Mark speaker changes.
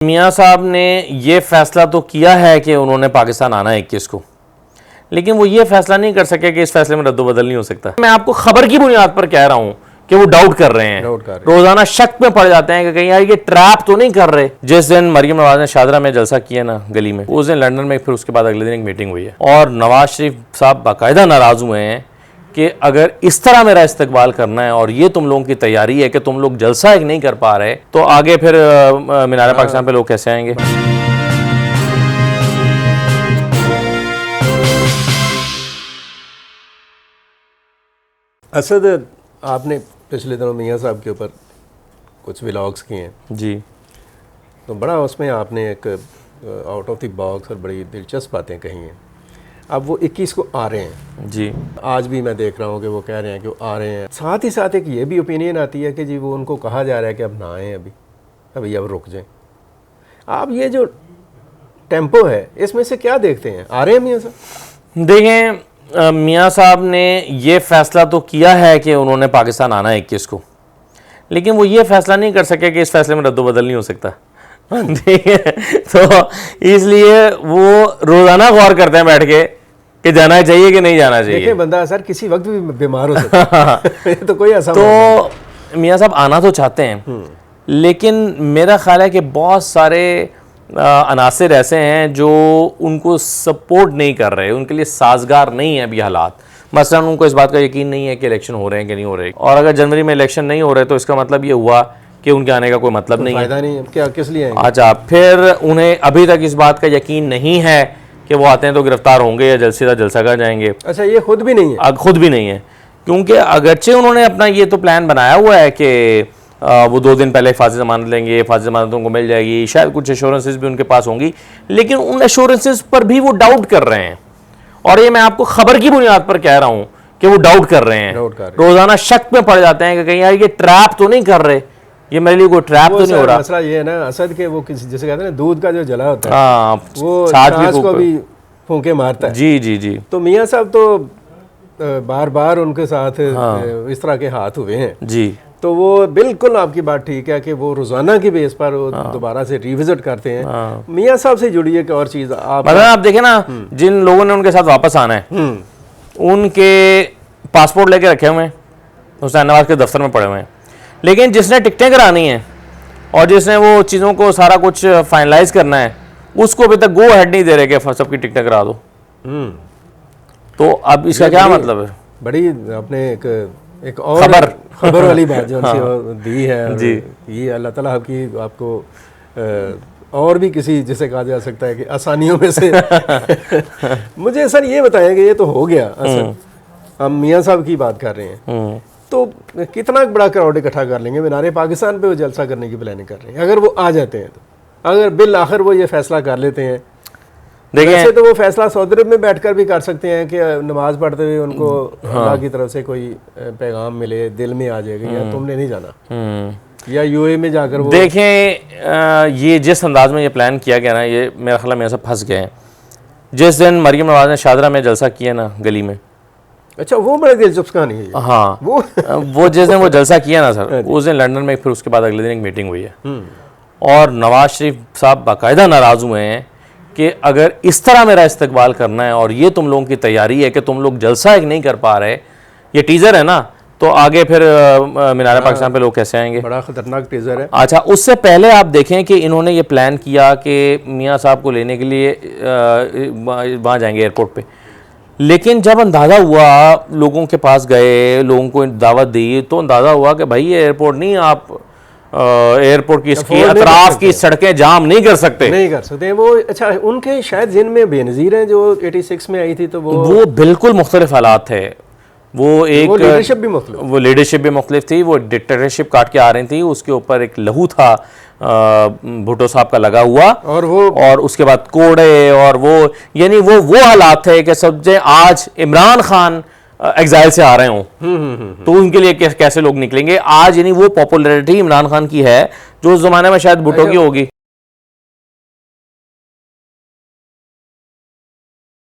Speaker 1: मियाँ साहब ने ये फैसला तो किया है कि उन्होंने पाकिस्तान आना है 21 को, लेकिन वो ये फैसला नहीं कर सके कि इस फैसले में रद्दोबदल नहीं हो सकता। मैं आपको खबर की बुनियाद पर कह रहा हूं कि वो डाउट कर रहे हैं, रोजाना शक में पड़ जाते हैं कि कहीं यार ये ट्रैप तो नहीं कर रहे। जिस दिन मरियम नवाज ने शादरा में जलसा किया ना गली में, उस दिन लंदन में, फिर उसके बाद अगले दिन एक मीटिंग हुई है और नवाज शरीफ साहब बाकायदा नाराज हुए हैं कि अगर इस तरह मेरा इस्तकबाल करना है और ये तुम लोगों की तैयारी है कि तुम लोग जलसा एक नहीं कर पा रहे, तो आगे फिर मीनार पाकिस्तान पे लोग कैसे आएंगे।
Speaker 2: असद, आपने पिछले दिनों मियाँ साहब के ऊपर कुछ व्लॉग्स किए हैं
Speaker 1: जी,
Speaker 2: तो बड़ा उसमें आपने एक आउट ऑफ द बॉक्स और बड़ी दिलचस्प बातें कही हैं। अब वो 21 को आ रहे हैं
Speaker 1: जी,
Speaker 2: आज भी मैं देख रहा हूँ कि वो कह रहे हैं कि वो आ रहे हैं। साथ ही साथ एक ये भी ओपिनियन आती है कि जी वो उनको कहा जा रहा है कि अब ना आएँ, अभी अब रुक जाएं। आप ये जो टेम्पो है इसमें से क्या देखते हैं? आ रहे हैं मियाँ साहब?
Speaker 1: देखें, मियाँ साहब ने ये फैसला तो किया है कि उन्होंने पाकिस्तान आना है 21 को, लेकिन वो ये फैसला नहीं कर सके कि इस फैसले में रद्दोबदल नहीं हो सकता। ठीक है, तो इसलिए वो रोजाना गौर करते हैं बैठ के कि जाना चाहिए कि नहीं जाना चाहिए।
Speaker 2: देखिए, बंदा सर किसी वक्त भी बीमार हो सकता है। तो कोई आसान
Speaker 1: तो मियाँ साहब आना तो चाहते हैं, लेकिन मेरा ख्याल है कि बहुत सारे अनासिर ऐसे हैं जो उनको सपोर्ट नहीं कर रहे, उनके लिए साजगार नहीं है अभी हालात। मसलन उनको इस बात का यकीन नहीं है कि इलेक्शन हो रहे हैं कि नहीं हो रहे, और अगर जनवरी में इलेक्शन नहीं हो रहे तो इसका मतलब ये हुआ कि उनके आने का कोई मतलब नहीं
Speaker 2: फायदा नहीं है। क्या किस लिए आएंगे?
Speaker 1: अच्छा, फिर उन्हें अभी तक इस बात का यकीन नहीं है कि वो आते हैं तो गिरफ्तार होंगे या जल्द से जल्द जलसा कर जाएंगे।
Speaker 2: अच्छा, ये खुद भी नहीं है?
Speaker 1: खुद भी नहीं है, क्योंकि अगरचे उन्होंने अपना ये तो प्लान बनाया हुआ है कि वो 2 दिन पहले हिफाजती ज़मानत लेंगे, हिफाजती ज़मानत उनको मिल जाएगी, शायद कुछ एश्योरेंसेस भी उनके पास होंगी, लेकिन उन एश्योरेंसेस पर भी वो डाउट कर रहे हैं। और ये मैं आपको खबर की बुनियाद पर कह रहा हूँ कि वो डाउट कर रहे हैं, रोजाना शक में पड़ जाते हैं कि कहीं यार ये ट्रैप तो नहीं कर रहे, ये मेरे लिए कोई ट्रैप तो नहीं हो रहा।
Speaker 2: मसला ये है ना असद के, वो किसी जिसे कहते हैं ना दूध का जो जला होता है,
Speaker 1: हाँ,
Speaker 2: वो छाछ को भी फूंके मारता है।
Speaker 1: जी जी जी।
Speaker 2: तो मियाँ साहब तो बार बार उनके साथ इस तरह के हाथ हुए हैं जी, तो वो बिल्कुल आपकी बात ठीक है कि वो रोजाना की बेस पर दोबारा से रिविजिट करते हैं। मियाँ साहब से जुड़ी एक और चीज
Speaker 1: आप देखें ना, जिन लोगों ने उनके साथ वापस आना है उनके पासपोर्ट लेके रखे हुए हैं, हुसैन नवाज के दफ्तर में पड़े हुए हैं, लेकिन जिसने टिकटें करानी है और जिसने वो चीज़ों को सारा कुछ फाइनलाइज करना है, उसको अभी तक गो हेड नहीं दे रहे कि सबकी टिकटें करा दो। तो अब इसका क्या मतलब है?
Speaker 2: बड़ी आपने एक और खबर वाली बात जो दी है जी, ये अल्लाह ताला आपको और भी किसी जिसे कहा जा सकता है कि आसानियों में से मुझे सर ये बताएं कि ये तो हो गया, हम मियाँ साहब की बात कर रहे हैं, तो कितना बड़ा क्राउड इकट्ठा कर लेंगे? मीनार पाकिस्तान पे वो जलसा करने की प्लानिंग कर रहे हैं। अगर वो आ जाते हैं तो, अगर बिल आखिर वो ये फैसला कर लेते हैं, वैसे तो वो फैसला सऊदी अरब में बैठकर भी कर सकते हैं कि नमाज पढ़ते हुए उनको अल्लाह की तरफ से कोई पैगाम मिले, दिल में आ जाएगा या तुमने नहीं जाना, या यूए में जाकर वो
Speaker 1: देखें। ये जिस अंदाज में ये प्लान किया गया ना, ये मेरा ख्याल मेरे से फंस गए हैं। जिस दिन मरियम नवाज ने शादरा में जलसा किया ना गली में,
Speaker 2: अच्छा, वो बड़े दिलचस्प कहानी है।
Speaker 1: हाँ, वो जिस दिन वो जलसा किया ना सर, उस दिन लंदन में, फिर उसके बाद अगले दिन एक मीटिंग हुई है और नवाज शरीफ साहब बाकायदा नाराज हुए हैं कि अगर इस तरह मेरा इस्तकबाल करना है और ये तुम लोगों की तैयारी है कि तुम लोग जलसा एक नहीं कर पा रहे, ये टीजर है ना, तो आगे फिर मीनार पाकिस्तान पे लोग कैसे आएंगे?
Speaker 2: बड़ा खतरनाक टीजर है।
Speaker 1: अच्छा, उससे पहले आप देखें कि इन्होंने ये प्लान किया कि मियाँ साहब को लेने के लिए वहाँ जाएंगे एयरपोर्ट पे, लेकिन जब अंदाज़ा हुआ, लोगों के पास गए, लोगों को दावत दी, तो अंदाज़ा हुआ कि भाई ये एयरपोर्ट नहीं, आप एयरपोर्ट की इसकी अतराफ की सड़कें जाम नहीं कर सकते
Speaker 2: वो। अच्छा, उनके शायद जिन में बेनज़ीर हैं जो 86 में आई थी, तो
Speaker 1: वो बिल्कुल मुख्तलिफ हालात थे। वो एक
Speaker 2: लीडरशिप
Speaker 1: भी मुख्तलिफ थी, वो डिक्टेटरशिप काट के आ रही थी, उसके ऊपर एक लहू था भुट्टो साहब का लगा हुआ, और उसके बाद कोड़े, और वो यानी वो हालात थे कि सबसे आज इमरान खान एग्जाइल से आ रहे हों तो उनके लिए कैसे लोग निकलेंगे आज, यानी वो पॉपुलैरिटी इमरान खान की है जो उस जमाने में शायद भुट्टो की होगी।